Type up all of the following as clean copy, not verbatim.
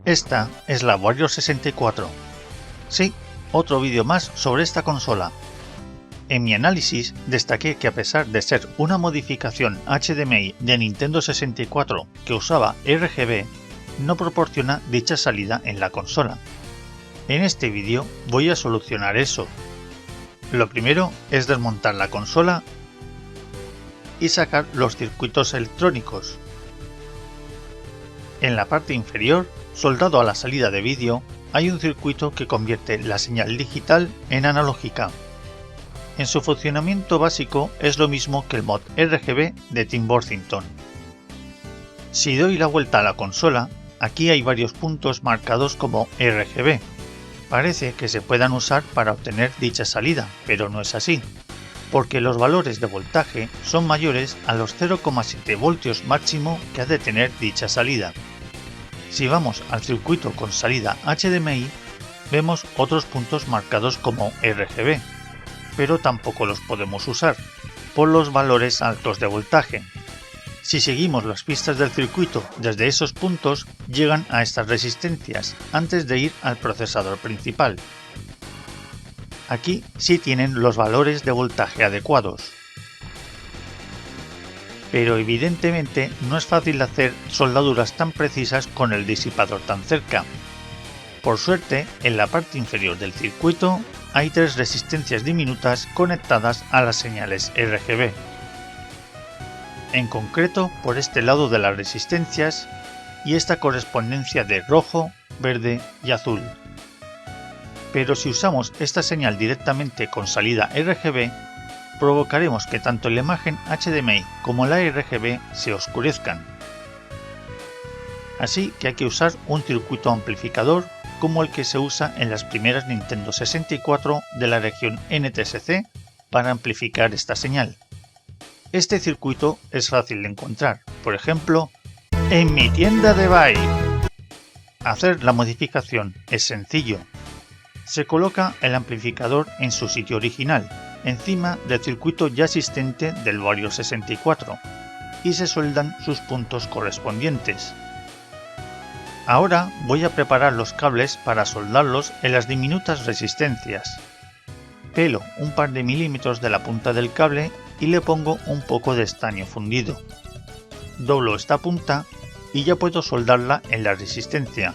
Esta es la Warrior 64. Sí, otro vídeo más sobre esta consola. En mi análisis destaqué que a pesar de ser una modificación HDMI de Nintendo 64 que usaba RGB, no proporciona dicha salida en la consola. En este vídeo voy a solucionar eso. Lo primero es desmontar la consola y sacar los circuitos electrónicos. En la parte inferior, soldado a la salida de vídeo, hay un circuito que convierte la señal digital en analógica. En su funcionamiento básico es lo mismo que el mod RGB de Tim Worthington. Si doy la vuelta a la consola, aquí hay varios puntos marcados como RGB. Parece que se puedan usar para obtener dicha salida, pero no es así, porque los valores de voltaje son mayores a los 0,7 voltios máximo que ha de tener dicha salida. Si vamos al circuito con salida HDMI, vemos otros puntos marcados como RGB, pero tampoco los podemos usar, por los valores altos de voltaje. Si seguimos las pistas del circuito desde esos puntos, llegan a estas resistencias antes de ir al procesador principal. Aquí sí tienen los valores de voltaje adecuados. Pero evidentemente no es fácil hacer soldaduras tan precisas con el disipador tan cerca. Por suerte, en la parte inferior del circuito hay tres resistencias diminutas conectadas a las señales RGB. En concreto por este lado de las resistencias y esta correspondencia de rojo, verde y azul. Pero si usamos esta señal directamente con salida RGB, provocaremos que tanto la imagen HDMI como la RGB se oscurezcan. Así que hay que usar un circuito amplificador como el que se usa en las primeras Nintendo 64 de la región NTSC para amplificar esta señal. Este circuito es fácil de encontrar, por ejemplo, en mi tienda de Buy. Hacer la modificación es sencillo. Se coloca el amplificador en su sitio original, encima del circuito ya existente del Warrior 64, y se sueldan sus puntos correspondientes. Ahora voy a preparar los cables para soldarlos en las diminutas resistencias. Pelo un par de milímetros de la punta del cable y le pongo un poco de estaño fundido. Doblo esta punta y ya puedo soldarla en la resistencia.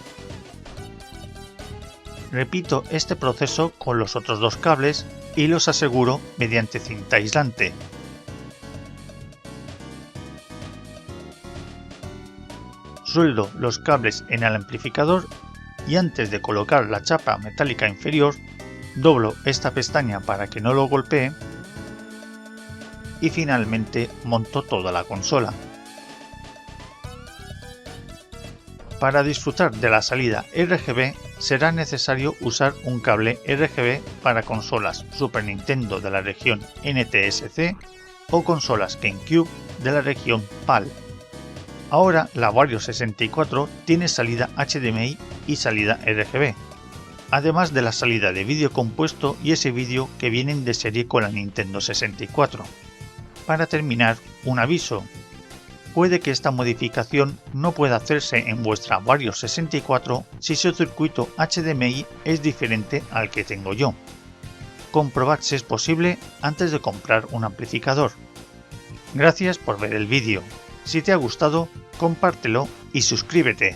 Repito este proceso con los otros dos cables y los aseguro mediante cinta aislante. Sueldo los cables en el amplificador y antes de colocar la chapa metálica inferior, doblo esta pestaña para que no lo golpee y finalmente monto toda la consola. Para disfrutar de la salida RGB será necesario usar un cable RGB para consolas Super Nintendo de la región NTSC o consolas GameCube de la región PAL. Ahora la Warrior 64 tiene salida HDMI y salida RGB, además de la salida de vídeo compuesto y ese vídeo que vienen de serie con la Nintendo 64. Para terminar, un aviso. Puede que esta modificación no pueda hacerse en vuestra Warrior 64 si su circuito HDMI es diferente al que tengo yo. Comprobad si es posible antes de comprar un amplificador. Gracias por ver el vídeo. Si te ha gustado, compártelo y suscríbete.